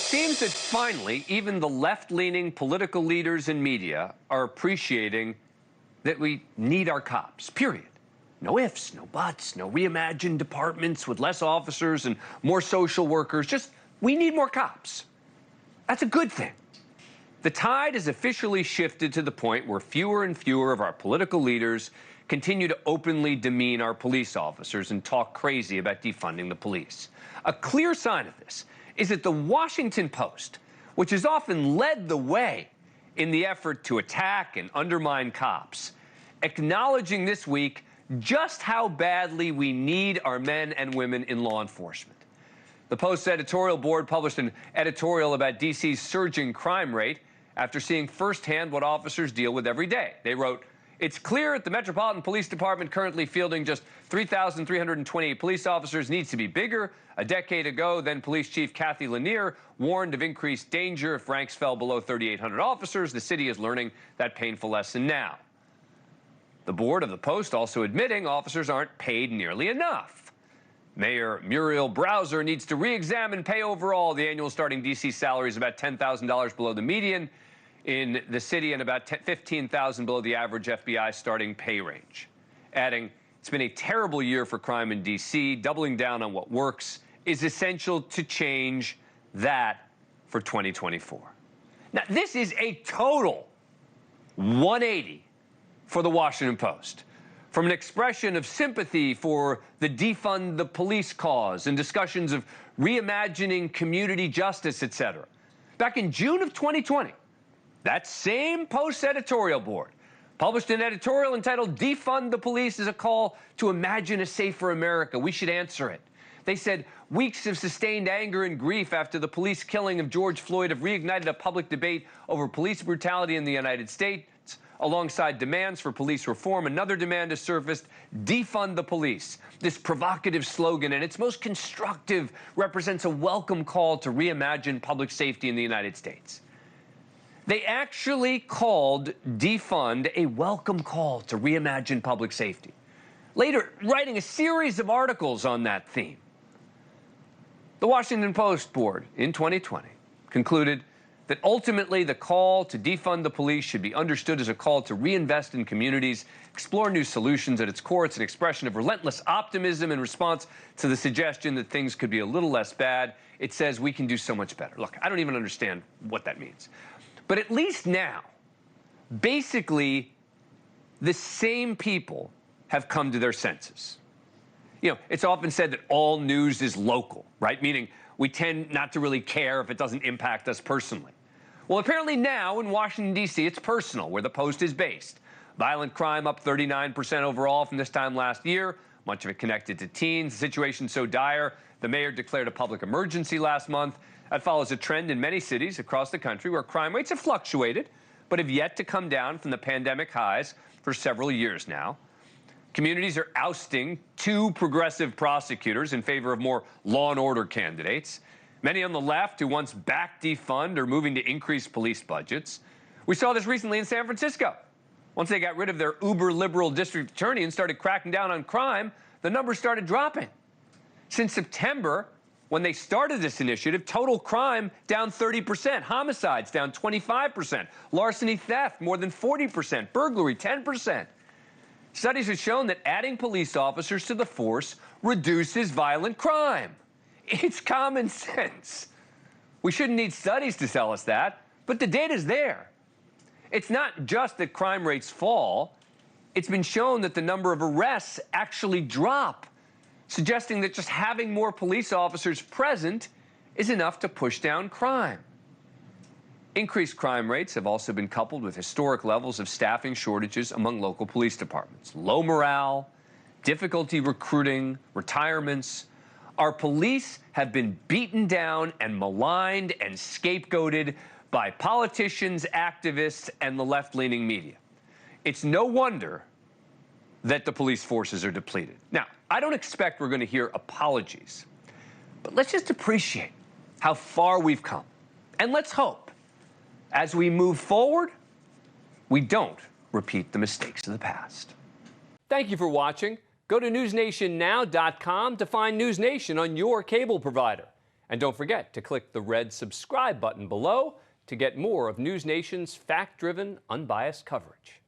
seems that finally, even the left-leaning political leaders and media are appreciating that we need our cops, period. No ifs, no buts, no reimagined departments with less officers and more social workers. Just, we need more cops. That's a good thing. The tide has officially shifted to the point where fewer and fewer of our political leaders continue to openly demean our police officers and talk crazy about defunding the police. A clear sign of this is that the Washington Post, which has often led the way in the effort to attack and undermine cops, acknowledging this week just how badly we need our men and women in law enforcement. The Post's editorial board published an editorial about D.C.'s surging crime rate after seeing firsthand what officers deal with every day. They wrote, "It's clear that the Metropolitan Police Department, currently fielding just 3,328 police officers, needs to be bigger. A decade ago, then Police Chief Kathy Lanier warned of increased danger if ranks fell below 3,800 officers. The city is learning that painful lesson now." The board of the Post also admitting officers aren't paid nearly enough. Mayor Muriel Browser needs to re-examine pay overall. The annual starting D.C. salary is about $10,000 below the median in the city and about $15,000 below the average FBI starting pay range. Adding, it's been a terrible year for crime in D.C. Doubling down on what works is essential to change that for 2024. Now, this is a total 180 for the Washington Post. From an expression of sympathy for the Defund the Police cause and discussions of reimagining community justice, etc. Back in June of 2020, that same Post editorial board published an editorial entitled "Defund the Police is a call to imagine a safer America. We should answer it." They said, weeks of sustained anger and grief after the police killing of George Floyd have reignited a public debate over police brutality in the United States. Alongside demands for police reform, another demand has surfaced: defund the police. This provocative slogan, and its most constructive, represents a welcome call to reimagine public safety in the United States. They actually called defund a welcome call to reimagine public safety, later writing a series of articles on that theme. The Washington Post board in 2020 concluded that ultimately the call to defund the police should be understood as a call to reinvest in communities, explore new solutions. At its core, it's an expression of relentless optimism in response to the suggestion that things could be a little less bad. It says we can do so much better. Look, I don't even understand what that means. But at least now, basically, the same people have come to their senses. You know, it's often said that all news is local, right? Meaning we tend not to really care if it doesn't impact us personally. Well, apparently now in Washington, D.C., it's personal, where the Post is based. Violent crime up 39% overall from this time last year, much of it connected to teens. The situation so dire, the mayor declared a public emergency last month. That follows a trend in many cities across the country where crime rates have fluctuated, but have yet to come down from the pandemic highs for several years now. Communities are ousting two progressive prosecutors in favor of more law and order candidates. Many on the left who once backed defund are moving to increase police budgets. We saw this recently in San Francisco. Once they got rid of their uber-liberal district attorney and started cracking down on crime, the numbers started dropping. Since September, when they started this initiative, total crime down 30%, homicides down 25%, larceny theft more than 40%, burglary 10%. Studies have shown that adding police officers to the force reduces violent crime. It's common sense. We shouldn't need studies to tell us that, but the data's there. It's not just that crime rates fall. It's been shown that the number of arrests actually drop, suggesting that just having more police officers present is enough to push down crime. Increased crime rates have also been coupled with historic levels of staffing shortages among local police departments. Low morale, difficulty recruiting, retirements. Our police have been beaten down and maligned and scapegoated by politicians, activists, and the left-leaning media. It's no wonder that the police forces are depleted. Now, I don't expect we're going to hear apologies, but let's just appreciate how far we've come. And let's hope, as we move forward, we don't repeat the mistakes of the past. Thank you for watching. Go to newsnationnow.com to find NewsNation on your cable provider. And don't forget to click the red subscribe button below to get more of NewsNation's fact-driven, unbiased coverage.